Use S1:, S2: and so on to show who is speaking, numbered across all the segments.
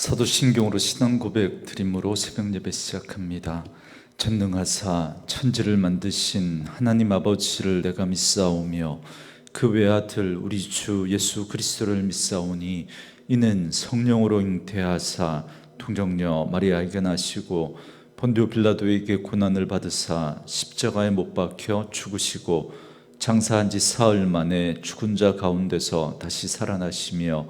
S1: 사도신경으로 신앙 고백 드림으로 새벽 예배 시작합니다. 전능하사 천지를 만드신 하나님 아버지를 내가 믿사오며 그 외아들 우리 주 예수 그리스도를 믿사오니 이는 성령으로 잉태하사 동정녀 마리아에게 나시고 본디오 빌라도에게 고난을 받으사 십자가에 못 박혀 죽으시고 장사한 지 사흘 만에 죽은 자 가운데서 다시 살아나시며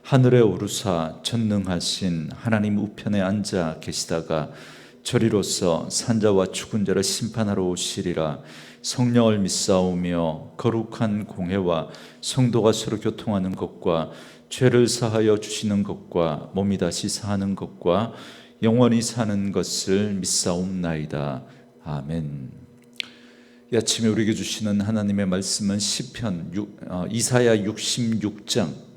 S1: 하늘에 오르사 전능하신 하나님 우편에 앉아 계시다가 저리로서 산자와 죽은 자를 심판하러 오시리라. 성령을 믿사오며 거룩한 공회와 성도가 서로 교통하는 것과 죄를 사하여 주시는 것과 몸이 다시 사는 것과 영원히 사는 것을 믿사옵나이다. 아멘. 이 아침에 우리에게 주시는 하나님의 말씀은 시편 이사야 66장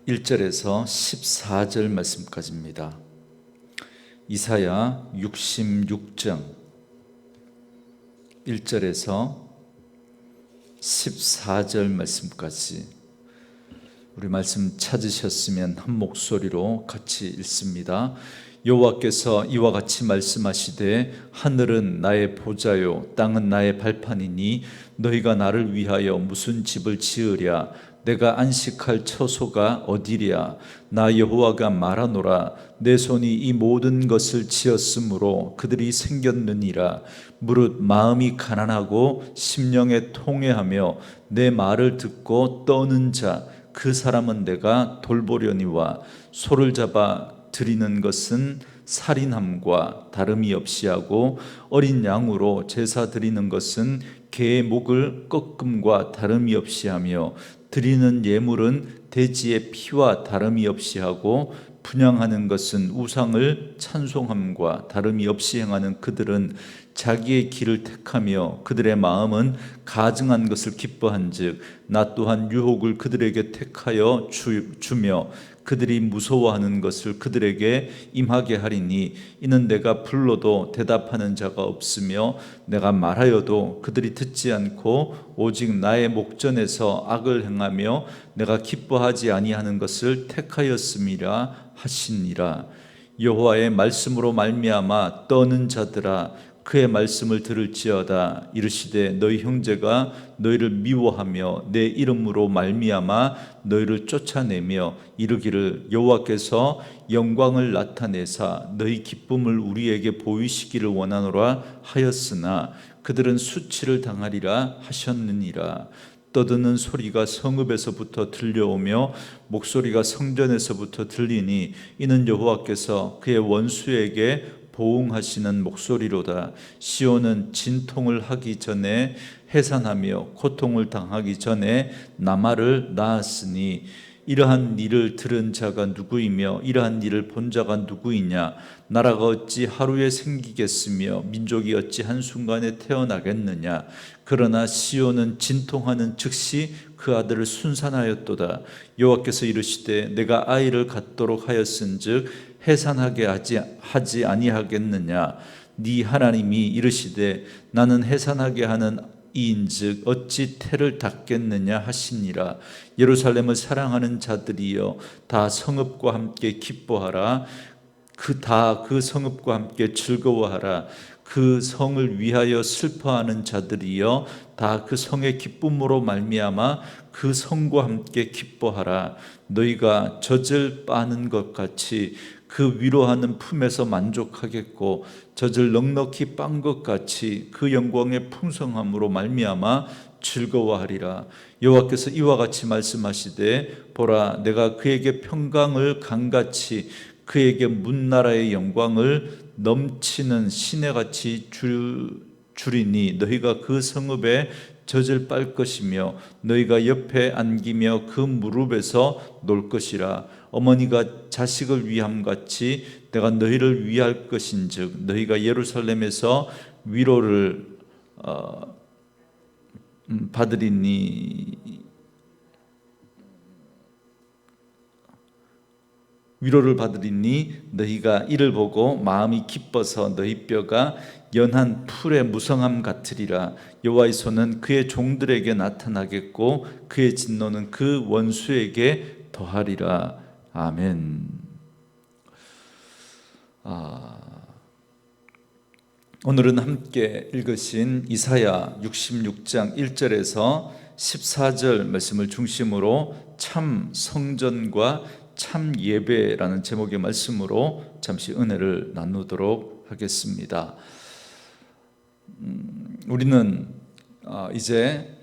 S1: 1절에서 14절 말씀까지입니다. 이사야 66장 1절에서 14절 말씀까지 우리 말씀 찾으셨으면 한 목소리로 같이 읽습니다. 여호와께서 이와 같이 말씀하시되 하늘은 나의 보좌요 땅은 나의 발판이니 너희가 나를 위하여 무슨 집을 지으랴. 내가 안식할 처소가 어디랴. 나 여호와가 말하노라. 내 손이 이 모든 것을 지었으므로 그들이 생겼느니라. 무릇 마음이 가난하고 심령에 통회하며 내 말을 듣고 떠는 자 그 사람은 내가 돌보려니와 소를 잡아 드리는 것은 살인함과 다름이 없이 하고 어린 양으로 제사 드리는 것은 개의 목을 꺾음과 다름이 없이 하며 드리는 예물은 돼지의 피와 다름이 없이 하고 분향하는 것은 우상을 찬송함과 다름이 없이 행하는 그들은 자기의 길을 택하며 그들의 마음은 가증한 것을 기뻐한즉 나 또한 유혹을 그들에게 택하여 주며 그들이 무서워하는 것을 그들에게 임하게 하리니 이는 내가 불러도 대답하는 자가 없으며 내가 말하여도 그들이 듣지 않고 오직 나의 목전에서 악을 행하며 내가 기뻐하지 아니하는 것을 택하였음이라 하시니라. 여호와의 말씀으로 말미암아 떠는 자들아 그의 말씀을 들을지어다. 이르시되 너희 형제가 너희를 미워하며 내 이름으로 말미암아 너희를 쫓아내며 이르기를 여호와께서 영광을 나타내사 너희 기쁨을 우리에게 보이시기를 원하노라 하였으나 그들은 수치를 당하리라 하셨느니라. 떠드는 소리가 성읍에서부터 들려오며 목소리가 성전에서부터 들리니 이는 여호와께서 그의 원수에게 보응하시는 목소리로다. 시온은 진통을 하기 전에 해산하며 고통을 당하기 전에 나말을 낳았으니 이러한 일을 들은 자가 누구이며 이러한 일을 본 자가 누구이냐. 나라가 어찌 하루에 생기겠으며 민족이 어찌 한순간에 태어나겠느냐. 그러나 시온은 진통하는 즉시 그 아들을 순산하였도다. 여호와께서 이르시되 내가 아이를 갖도록 하였은즉 해산하게 하지 아니하겠느냐. 네 하나님이 이르시되 나는 해산하게 하는 이인즉 어찌 태를 닦겠느냐 하시니라. 예루살렘을 사랑하는 자들이여 다 성읍과 함께 기뻐하라. 그 성읍과 함께 즐거워하라. 그 성을 위하여 슬퍼하는 자들이여 다 그 성의 기쁨으로 말미암아 그 성과 함께 기뻐하라. 너희가 젖을 빠는 것 같이 그 위로하는 품에서 만족하겠고 젖을 넉넉히 빤 것 같이 그 영광의 풍성함으로 말미암아 즐거워하리라. 여호와께서 이와 같이 말씀하시되 보라 내가 그에게 평강을 강같이 그에게 문나라의 영광을 넘치는 시내같이 주리니 너희가 그 성읍에 젖을 빨 것이며 너희가 옆에 안기며 그 무릎에서 놀 것이라. 어머니가 자식을 위함같이 내가 너희를 위할 것인즉 너희가 예루살렘에서 위로를 받으리니 너희가 이를 보고 마음이 기뻐서 너희 뼈가 연한 풀의 무성함 같으리라. 여호와의 손은 그의 종들에게 나타나겠고 그의 진노는 그 원수에게 더하리라. 아멘. 오늘은 함께 읽으신 이사야 66장 1절에서 14절 말씀을 중심으로 참 성전과 참 예배라는 제목의 말씀으로 잠시 은혜를 나누도록 하겠습니다. 우리는 이제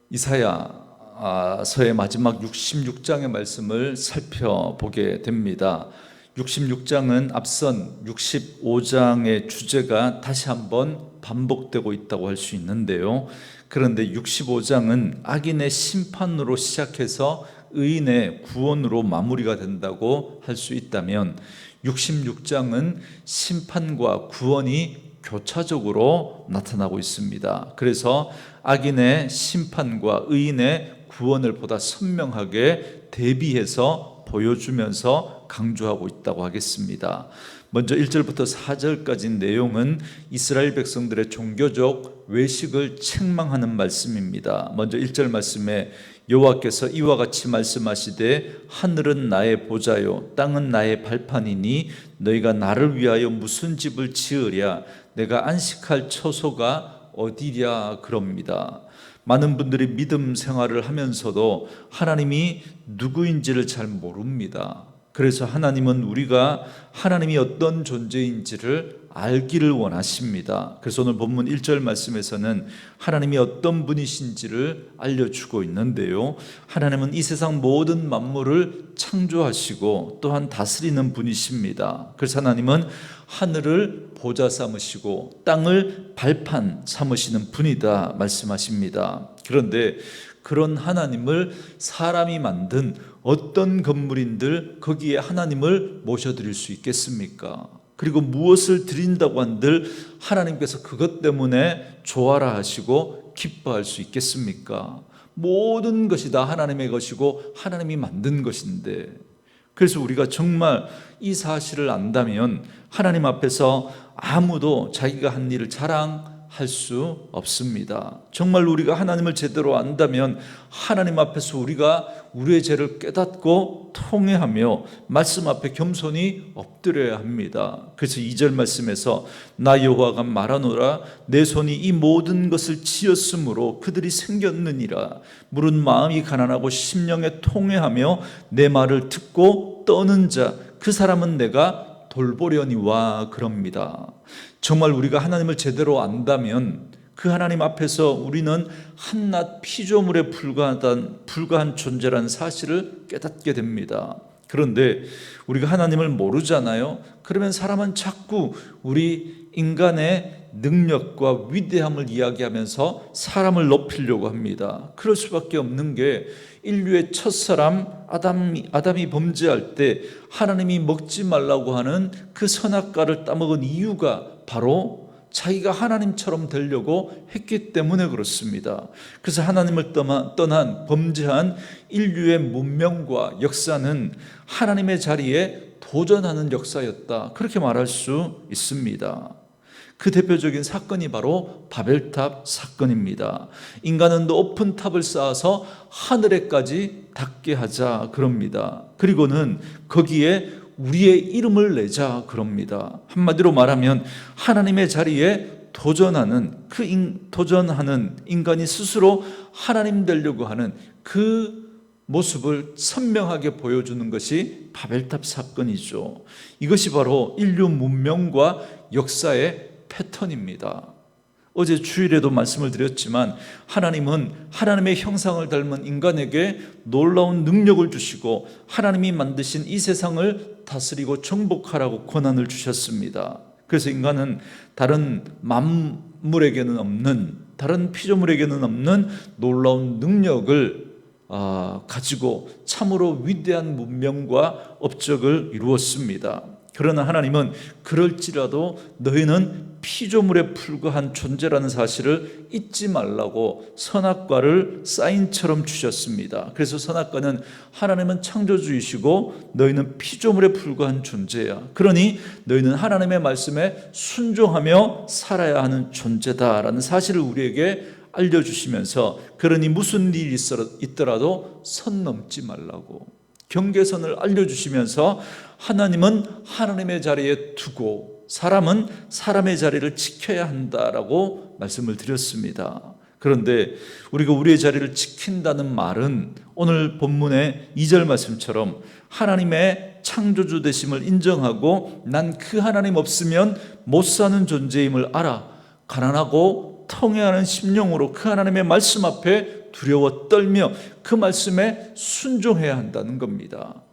S1: 이사야서의 마지막 66장의 말씀을 살펴보게 됩니다. 66장은 앞선 65장의 주제가 다시 한번 반복되고 있다고 할 수 있는데요. 그런데 65장은 악인의 심판으로 시작해서 의인의 구원으로 마무리가 된다고 할 수 있다면 66장은 심판과 구원이 교차적으로 나타나고 있습니다. 그래서 악인의 심판과 의인의 구원을 보다 선명하게 대비해서 보여주면서 강조하고 있다고 하겠습니다. 먼저 1절부터 4절까지 내용은 이스라엘 백성들의 종교적 외식을 책망하는 말씀입니다. 먼저 1절 말씀에 여호와께서 이와 같이 말씀하시되 하늘은 나의 보좌요 땅은 나의 발판이니 너희가 나를 위하여 무슨 집을 지으랴 내가 안식할 처소가 어디랴 그럽니다. 많은 분들이 믿음 생활을 하면서도 하나님이 누구인지를 잘 모릅니다. 그래서 하나님은 우리가 하나님이 어떤 존재인지를 알기를 원하십니다. 그래서 오늘 본문 1절 말씀에서는 하나님이 어떤 분이신지를 알려주고 있는데요. 하나님은 이 세상 모든 만물을 창조하시고 또한 다스리는 분이십니다. 그래서 하나님은 하늘을 보좌 삼으시고 땅을 발판 삼으시는 분이다 말씀하십니다. 그런데 그런 하나님을 사람이 만든 어떤 건물인들 거기에 하나님을 모셔드릴 수 있겠습니까? 그리고 무엇을 드린다고 한들 하나님께서 그것 때문에 좋아라 하시고 기뻐할 수 있겠습니까? 모든 것이 다 하나님의 것이고 하나님이 만든 것인데, 그래서 우리가 정말 이 사실을 안다면 하나님 앞에서 아무도 자기가 한 일을 자랑할 수 없습니다. 정말 우리가 하나님을 제대로 안다면 하나님 앞에서 우리가 우리의 죄를 깨닫고 통회하며 말씀 앞에 겸손히 엎드려야 합니다. 그래서 2절 말씀에서 나 여호와가 말하노라 내 손이 이 모든 것을 지었으므로 그들이 생겼느니라. 물은 마음이 가난하고 심령에 통회하며 내 말을 듣고 떠는 자 그 사람은 내가 돌보려니와 그럽니다. 정말 우리가 하나님을 제대로 안다면 그 하나님 앞에서 우리는 한낱 피조물에 불과한 존재라는 사실을 깨닫게 됩니다. 그런데 우리가 하나님을 모르잖아요. 그러면 사람은 자꾸 우리 인간의 능력과 위대함을 이야기하면서 사람을 높이려고 합니다. 그럴 수밖에 없는 게 인류의 첫사람 아담이 범죄할 때 하나님이 먹지 말라고 하는 그 선악과를 따먹은 이유가 바로 자기가 하나님처럼 되려고 했기 때문에 그렇습니다. 그래서 하나님을 떠난 범죄한 인류의 문명과 역사는 하나님의 자리에 도전하는 역사였다, 그렇게 말할 수 있습니다. 그 대표적인 사건이 바로 바벨탑 사건입니다. 인간은 높은 탑을 쌓아서 하늘에까지 닿게 하자 그럽니다. 그리고는 거기에 우리의 이름을 내자 그럽니다. 한마디로 말하면 하나님의 자리에 도전하는 인간이 스스로 하나님 되려고 하는 그 모습을 선명하게 보여주는 것이 바벨탑 사건이죠. 이것이 바로 인류 문명과 역사의 패턴입니다. 어제 주일에도 말씀을 드렸지만 하나님은 하나님의 형상을 닮은 인간에게 놀라운 능력을 주시고 하나님이 만드신 이 세상을 다스리고 정복하라고 권한을 주셨습니다. 그래서 인간은 다른 만물에게는 없는, 다른 피조물에게는 없는 놀라운 능력을 가지고 참으로 위대한 문명과 업적을 이루었습니다. 그러나 하나님은 그럴지라도 너희는 피조물에 불과한 존재라는 사실을 잊지 말라고 선악과를 사인처럼 주셨습니다. 그래서 선악과는 하나님은 창조주이시고 너희는 피조물에 불과한 존재야. 그러니 너희는 하나님의 말씀에 순종하며 살아야 하는 존재다라는 사실을 우리에게 알려주시면서 그러니 무슨 일이 있더라도 선 넘지 말라고. 경계선을 알려주시면서 하나님은 하나님의 자리에 두고 사람은 사람의 자리를 지켜야 한다라고 말씀을 드렸습니다. 그런데 우리가 우리의 자리를 지킨다는 말은 오늘 본문의 2절 말씀처럼 하나님의 창조주 되심을 인정하고 난 그 하나님 없으면 못 사는 존재임을 알아 가난하고 통회하는 심령으로 그 하나님의 말씀 앞에 두려워 떨며 그 말씀에 순종해야 한다는 겁니다.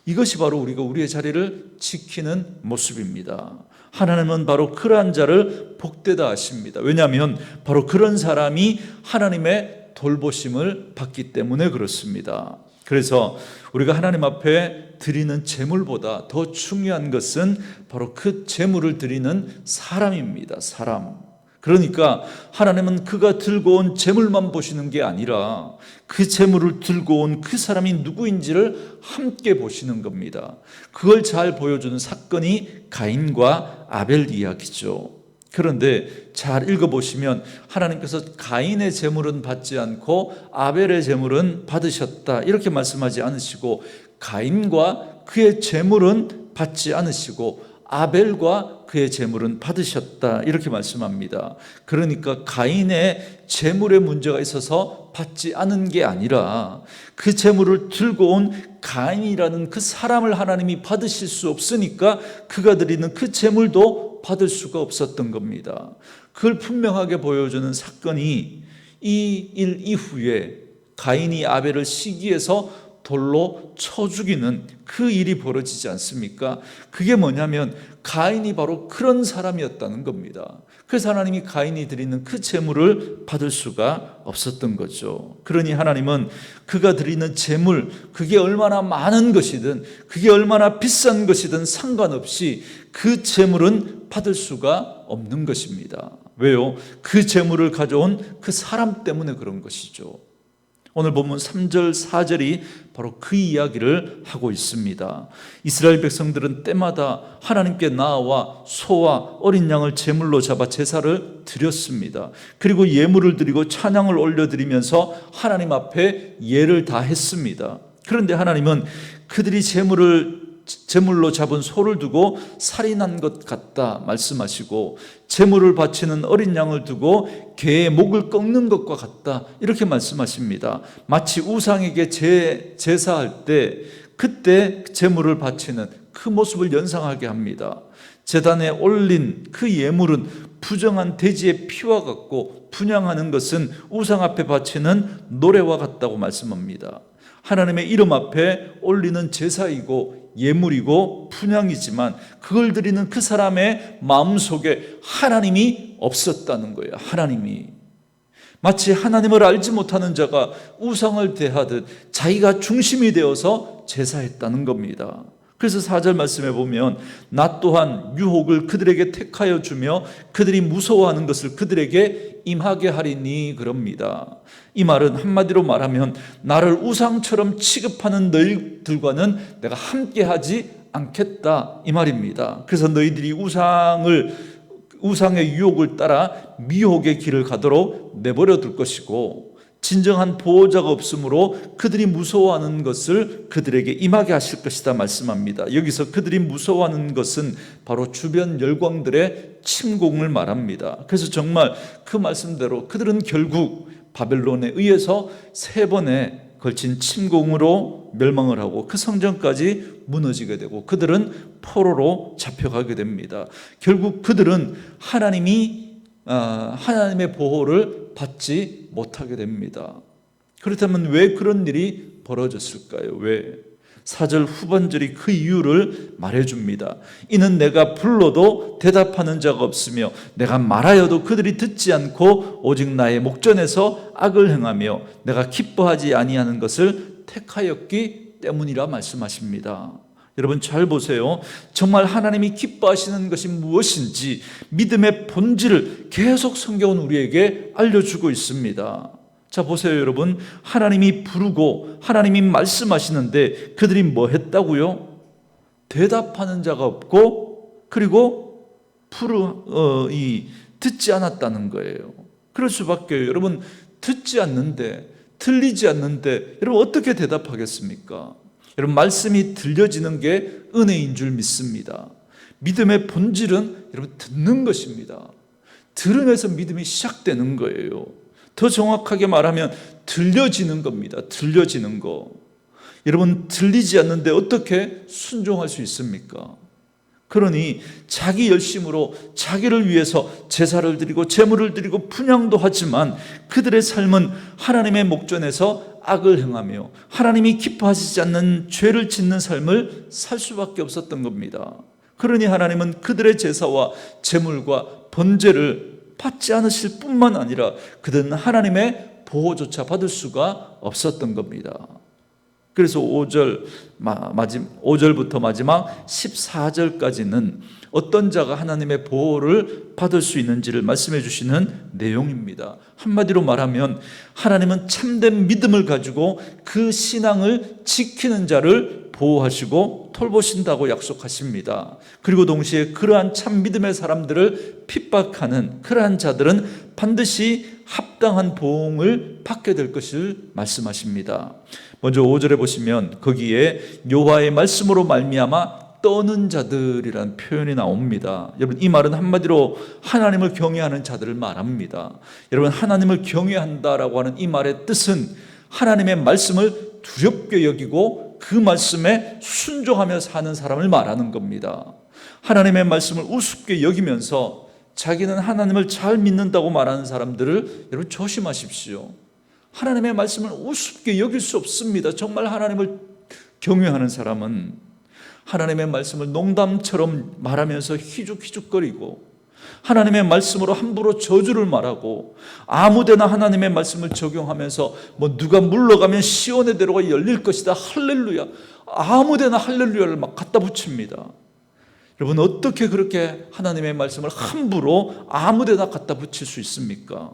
S1: 이것이 바로 우리가 우리의 자리를 지키는 모습입니다. 하나님은 바로 그러한 자를 복되다 하십니다. 왜냐하면 바로 그런 사람이 하나님의 돌보심을 받기 때문에 그렇습니다. 그래서 우리가 하나님 앞에 드리는 제물보다 더 중요한 것은 바로 그 제물을 드리는 사람입니다. 사람. 그러니까 하나님은 그가 들고 온 제물만 보시는 게 아니라 그 제물을 들고 온 그 사람이 누구인지를 함께 보시는 겁니다. 그걸 잘 보여주는 사건이 가인과 아벨 이야기죠. 그런데 잘 읽어보시면 하나님께서 가인의 제물은 받지 않고 아벨의 제물은 받으셨다 이렇게 말씀하지 않으시고 가인과 그의 제물은 받지 않으시고 아벨과 그의 제물은 받으셨다 이렇게 말씀합니다. 그러니까 가인의 제물에 문제가 있어서 받지 않은 게 아니라 그 제물을 들고 온 가인이라는 그 사람을 하나님이 받으실 수 없으니까 그가 드리는 그 제물도 받을 수가 없었던 겁니다. 그걸 분명하게 보여주는 사건이 이 일 이후에 가인이 아벨을 시기해서 돌로 쳐 죽이는 그 일이 벌어지지 않습니까? 그게 뭐냐면 가인이 바로 그런 사람이었다는 겁니다. 그래서 하나님이 가인이 드리는 그 제물을 받을 수가 없었던 거죠. 그러니 하나님은 그가 드리는 제물, 그게 얼마나 많은 것이든 그게 얼마나 비싼 것이든 상관없이 그 제물은 받을 수가 없는 것입니다. 왜요? 그 제물을 가져온 그 사람 때문에 그런 것이죠. 오늘 본문 3절 4절이 바로 그 이야기를 하고 있습니다. 이스라엘 백성들은 때마다 하나님께 나아와 소와 어린 양을 제물로 잡아 제사를 드렸습니다. 그리고 예물을 드리고 찬양을 올려드리면서 하나님 앞에 예를 다했습니다. 그런데 하나님은 그들이 제물로 잡은 소를 두고 살인한 것 같다 말씀하시고 제물을 바치는 어린 양을 두고 개의 목을 꺾는 것과 같다 이렇게 말씀하십니다. 마치 우상에게 제사할 때 그때 제물을 바치는 그 모습을 연상하게 합니다. 제단에 올린 그 예물은 부정한 돼지의 피와 같고 분향하는 것은 우상 앞에 바치는 노래와 같다고 말씀합니다. 하나님의 이름 앞에 올리는 제사이고 예물이고 분향이지만 그걸 드리는 그 사람의 마음속에 하나님이 없었다는 거예요. 하나님이 마치 하나님을 알지 못하는 자가 우상을 대하듯 자기가 중심이 되어서 제사했다는 겁니다. 그래서 4절 말씀에 보면 나 또한 유혹을 그들에게 택하여 주며 그들이 무서워하는 것을 그들에게 임하게 하리니 그럽니다. 이 말은 한마디로 말하면 나를 우상처럼 취급하는 너희들과는 내가 함께하지 않겠다 이 말입니다. 그래서 너희들이 우상의 유혹을 따라 미혹의 길을 가도록 내버려 둘 것이고 진정한 보호자가 없으므로 그들이 무서워하는 것을 그들에게 임하게 하실 것이다 말씀합니다. 여기서 그들이 무서워하는 것은 바로 주변 열광들의 침공을 말합니다. 그래서 정말 그 말씀대로 그들은 결국 바벨론에 의해서 3번에 걸친 침공으로 멸망을 하고 그 성전까지 무너지게 되고 그들은 포로로 잡혀가게 됩니다. 결국 그들은 하나님의 보호를 받지 못하게 됩니다. 그렇다면 왜 그런 일이 벌어졌을까요? 왜? 4절 후반절이 그 이유를 말해줍니다. 이는 내가 불러도 대답하는 자가 없으며 내가 말하여도 그들이 듣지 않고 오직 나의 목전에서 악을 행하며 내가 기뻐하지 아니하는 것을 택하였기 때문이라 말씀하십니다. 여러분 잘 보세요. 정말 하나님이 기뻐하시는 것이 무엇인지 믿음의 본질을 계속 성경은 우리에게 알려주고 있습니다. 자 보세요 여러분. 하나님이 부르고 하나님이 말씀하시는데 그들이 뭐 했다고요? 대답하는 자가 없고 그리고 듣지 않았다는 거예요. 그럴 수밖에. 여러분 듣지 않는데 틀리지 않는데 여러분 어떻게 대답하겠습니까? 여러분, 말씀이 들려지는 게 은혜인 줄 믿습니다. 믿음의 본질은 여러분 듣는 것입니다. 들으면서 믿음이 시작되는 거예요. 더 정확하게 말하면 들려지는 겁니다. 들려지는 거. 여러분, 들리지 않는데 어떻게 순종할 수 있습니까? 그러니 자기 열심으로 자기를 위해서 제사를 드리고 제물을 드리고 분향도 하지만 그들의 삶은 하나님의 목전에서 악을 행하며 하나님이 기뻐하시지 않는 죄를 짓는 삶을 살 수밖에 없었던 겁니다. 그러니 하나님은 그들의 제사와 제물과 번제를 받지 않으실 뿐만 아니라 그들은 하나님의 보호조차 받을 수가 없었던 겁니다. 그래서 5절부터 마지막 14절까지는 어떤 자가 하나님의 보호를 받을 수 있는지를 말씀해 주시는 내용입니다. 한마디로 말하면 하나님은 참된 믿음을 가지고 그 신앙을 지키는 자를 보호하시고 돌보신다고 약속하십니다. 그리고 동시에 그러한 참 믿음의 사람들을 핍박하는 그러한 자들은 반드시 합당한 보응을 받게 될 것을 말씀하십니다. 먼저 5절에 보시면 거기에 여호와의 말씀으로 말미암아 떠는 자들이라는 표현이 나옵니다. 여러분, 이 말은 한마디로 하나님을 경외하는 자들을 말합니다. 여러분, 하나님을 경외한다라고 하는 이 말의 뜻은 하나님의 말씀을 두렵게 여기고 그 말씀에 순종하며 사는 사람을 말하는 겁니다. 하나님의 말씀을 우습게 여기면서 자기는 하나님을 잘 믿는다고 말하는 사람들을 여러분 조심하십시오. 하나님의 말씀을 우습게 여길 수 없습니다. 정말 하나님을 경외하는 사람은 하나님의 말씀을 농담처럼 말하면서 희죽희죽거리고 하나님의 말씀으로 함부로 저주를 말하고 아무데나 하나님의 말씀을 적용하면서 누가 물러가면 시온의 대로가 열릴 것이다, 할렐루야, 아무데나 할렐루야를 막 갖다 붙입니다. 여러분, 어떻게 그렇게 하나님의 말씀을 함부로 아무데나 갖다 붙일 수 있습니까?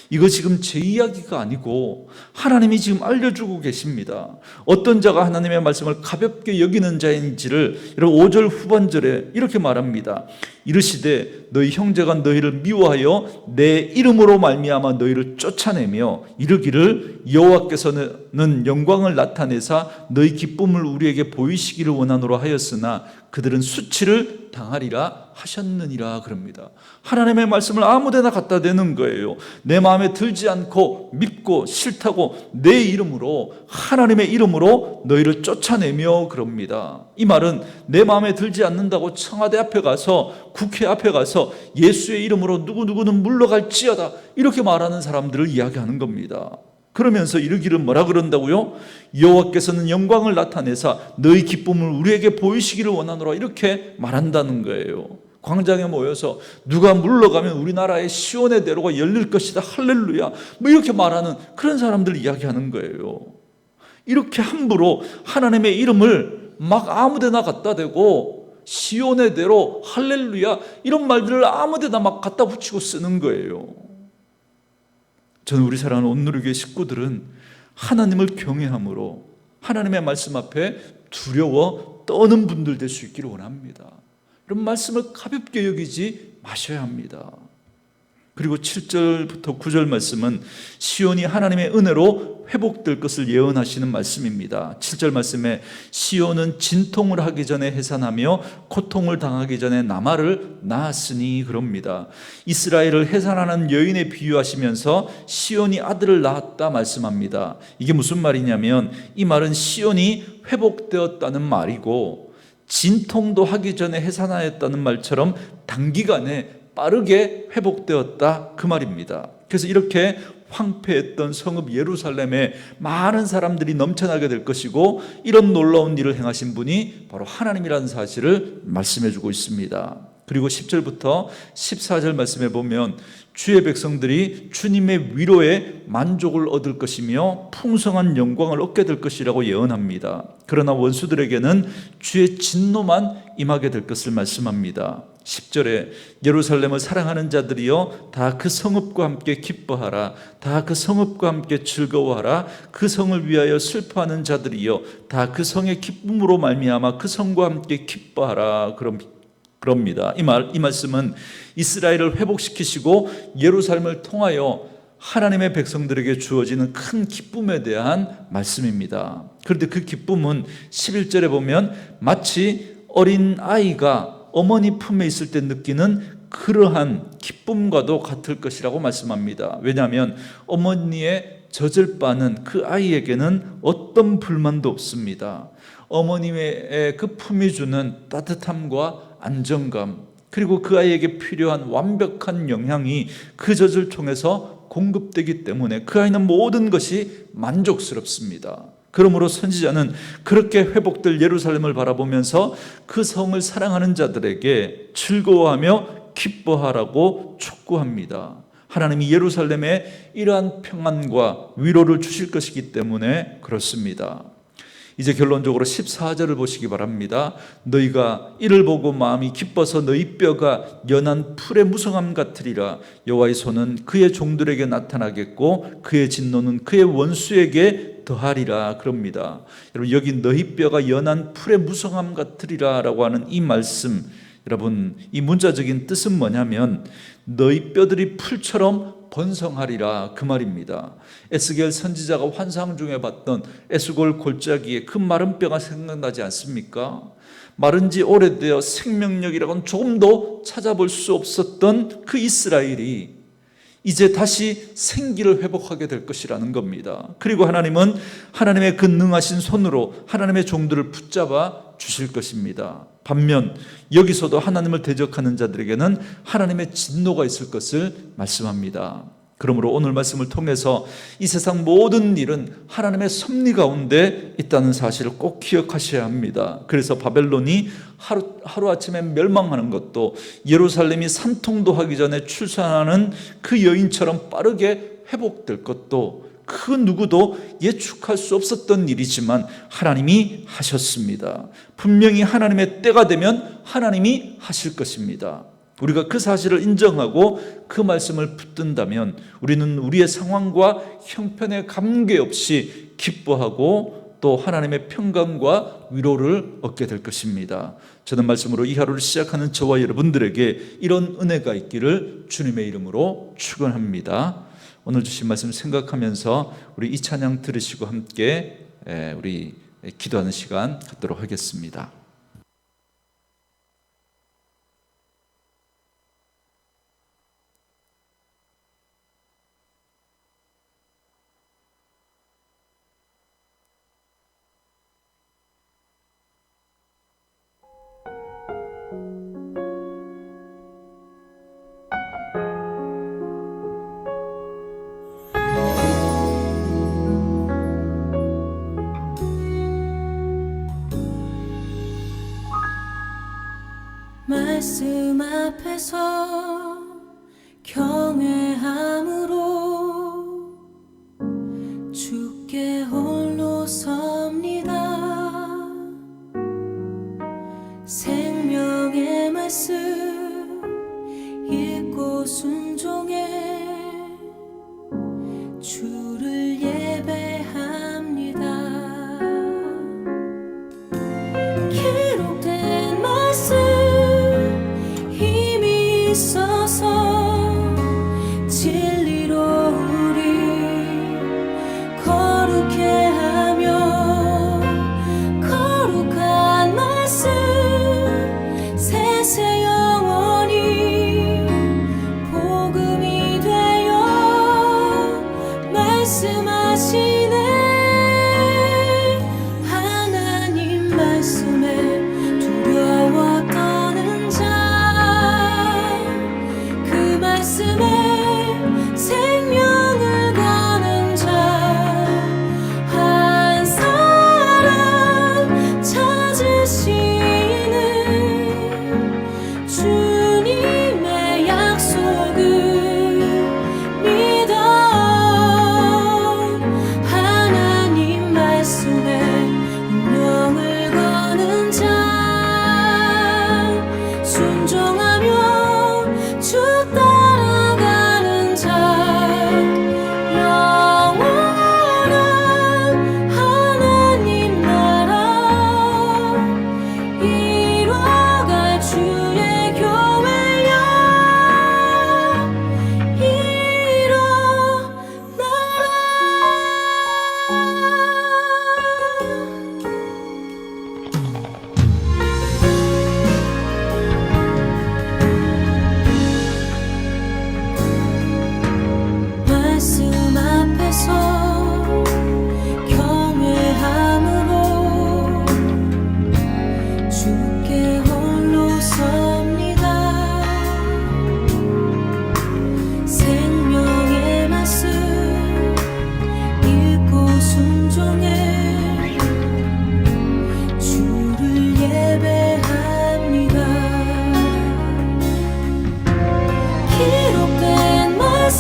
S1: 이거 지금 제 이야기가 아니고 하나님이 지금 알려주고 계십니다. 어떤 자가 하나님의 말씀을 가볍게 여기는 자인지를 여러분 5절 후반절에 이렇게 말합니다. 이르시되 너희 형제가 너희를 미워하여 내 이름으로 말미암아 너희를 쫓아내며 이르기를 여호와께서는 영광을 나타내사 너희 기쁨을 우리에게 보이시기를 원하노라 하였으나 그들은 수치를 당하리라 하셨느니라. 그럽니다. 하나님의 말씀을 아무데나 갖다 대는 거예요. 내 마음에 들지 않고 밉고 싫다고 내 이름으로, 하나님의 이름으로 너희를 쫓아내며 그럽니다. 이 말은 내 마음에 들지 않는다고 청와대 앞에 가서, 국회 앞에 가서 예수의 이름으로 누구누구는 물러갈지어다 이렇게 말하는 사람들을 이야기하는 겁니다. 그러면서 이르기를 뭐라 그런다고요? 여호와께서는 영광을 나타내사 너희 기쁨을 우리에게 보이시기를 원하노라 이렇게 말한다는 거예요. 광장에 모여서 누가 물러가면 우리나라의 시온의 대로가 열릴 것이다, 할렐루야, 이렇게 말하는 그런 사람들 이야기하는 거예요. 이렇게 함부로 하나님의 이름을 막 아무데나 갖다 대고 시온의 대로, 할렐루야 이런 말들을 아무데나 막 갖다 붙이고 쓰는 거예요. 저는 우리 사랑하는 온누리교회 식구들은 하나님을 경외함으로 하나님의 말씀 앞에 두려워 떠는 분들 될 수 있기를 원합니다. 이런 말씀을 가볍게 여기지 마셔야 합니다. 그리고 7절부터 9절 말씀은 시온이 하나님의 은혜로 회복될 것을 예언하시는 말씀입니다. 7절 말씀에 시온은 진통을 하기 전에 해산하며 고통을 당하기 전에 나말을 낳았으니 그럽니다. 이스라엘을 해산하는 여인에 비유하시면서 시온이 아들을 낳았다 말씀합니다. 이게 무슨 말이냐면 이 말은 시온이 회복되었다는 말이고 진통도 하기 전에 해산하였다는 말처럼 단기간에 빠르게 회복되었다 그 말입니다. 그래서 이렇게 황폐했던 성읍 예루살렘에 많은 사람들이 넘쳐나게 될 것이고 이런 놀라운 일을 행하신 분이 바로 하나님이라는 사실을 말씀해 주고 있습니다. 그리고 10절부터 14절 말씀에 보면 주의 백성들이 주님의 위로에 만족을 얻을 것이며 풍성한 영광을 얻게 될 것이라고 예언합니다. 그러나 원수들에게는 주의 진노만 임하게 될 것을 말씀합니다. 10절에 예루살렘을 사랑하는 자들이여 다 그 성읍과 함께 기뻐하라, 다 그 성읍과 함께 즐거워하라, 그 성을 위하여 슬퍼하는 자들이여 다 그 성의 기쁨으로 말미암아 그 성과 함께 기뻐하라 그럽니다. 이 말씀은 이스라엘을 회복시키시고 예루살렘을 통하여 하나님의 백성들에게 주어지는 큰 기쁨에 대한 말씀입니다. 그런데 그 기쁨은 11절에 보면 마치 어린 아이가 어머니 품에 있을 때 느끼는 그러한 기쁨과도 같을 것이라고 말씀합니다. 왜냐하면 어머니의 젖을 빠는 그 아이에게는 어떤 불만도 없습니다. 어머님의 그 품이 주는 따뜻함과 안정감, 그리고 그 아이에게 필요한 완벽한 영양이 그 젖을 통해서 공급되기 때문에 그 아이는 모든 것이 만족스럽습니다. 그러므로 선지자는 그렇게 회복될 예루살렘을 바라보면서 그 성을 사랑하는 자들에게 즐거워하며 기뻐하라고 촉구합니다. 하나님이 예루살렘에 이러한 평안과 위로를 주실 것이기 때문에 그렇습니다. 이제 결론적으로 14절을 보시기 바랍니다. 너희가 이를 보고 마음이 기뻐서 너희 뼈가 연한 풀의 무성함 같으리라. 여호와의 손은 그의 종들에게 나타나겠고 그의 진노는 그의 원수에게 더하리라. 그럽니다. 여러분, 여기 너희 뼈가 연한 풀의 무성함 같으리라 라고 하는 이 말씀, 여러분, 이 문자적인 뜻은 뭐냐면 너희 뼈들이 풀처럼 번성하리라, 그 말입니다. 에스겔 선지자가 환상 중에 봤던 에스골 골짜기에 그 마른 뼈가 생각나지 않습니까? 마른 지 오래되어 생명력이라고는 조금도 찾아볼 수 없었던 그 이스라엘이 이제 다시 생기를 회복하게 될 것이라는 겁니다. 그리고 하나님은 하나님의 그 능하신 손으로 하나님의 종들을 붙잡아 주실 것입니다. 반면 여기서도 하나님을 대적하는 자들에게는 하나님의 진노가 있을 것을 말씀합니다. 그러므로 오늘 말씀을 통해서 이 세상 모든 일은 하나님의 섭리 가운데 있다는 사실을 꼭 기억하셔야 합니다. 그래서 바벨론이 하루아침에 멸망하는 것도, 예루살렘이 산통도하기 전에 출산하는 그 여인처럼 빠르게 회복될 것도 그 누구도 예측할 수 없었던 일이지만 하나님이 하셨습니다. 분명히 하나님의 때가 되면 하나님이 하실 것입니다. 우리가 그 사실을 인정하고 그 말씀을 붙든다면 우리는 우리의 상황과 형편에 관계없이 기뻐하고 또 하나님의 평강과 위로를 얻게 될 것입니다. 저는 말씀으로 이 하루를 시작하는 저와 여러분들에게 이런 은혜가 있기를 주님의 이름으로 축원합니다. 오늘 주신 말씀 생각하면서 우리 이 찬양 들으시고 함께 우리 기도하는 시간 갖도록 하겠습니다.
S2: 말씀 앞에서 경외함으로 주께 홀로 섭니다. 생명의 말씀 읽고 순종해 주를 예배합니다. 기록된 말씀 힘이 있어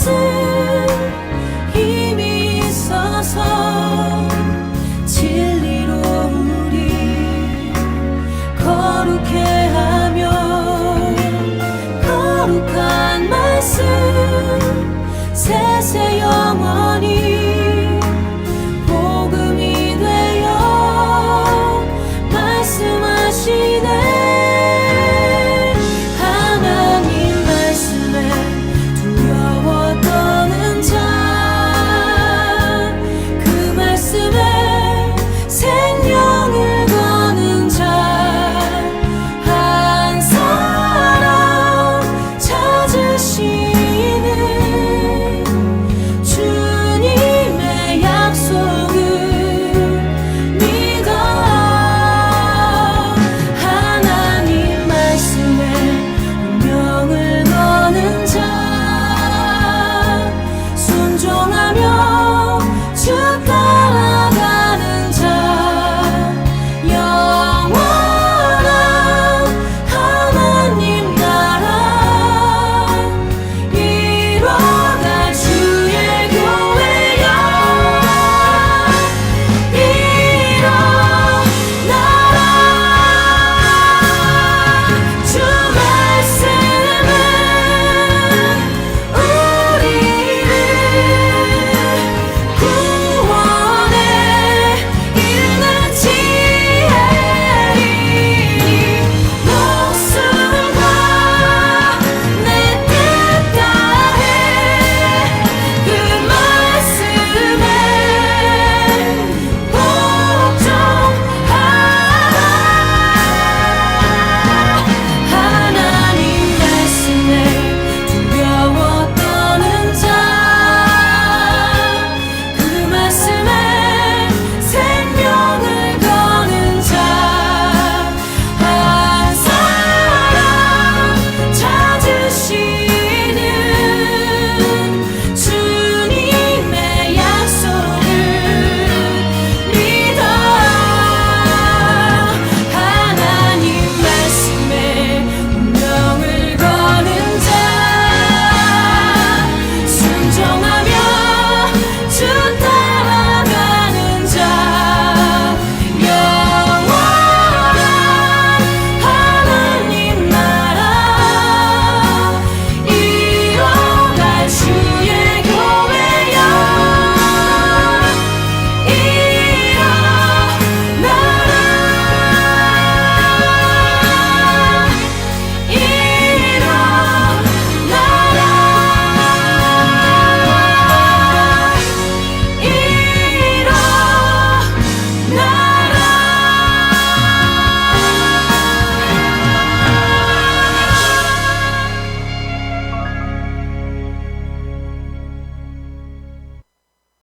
S2: 말씀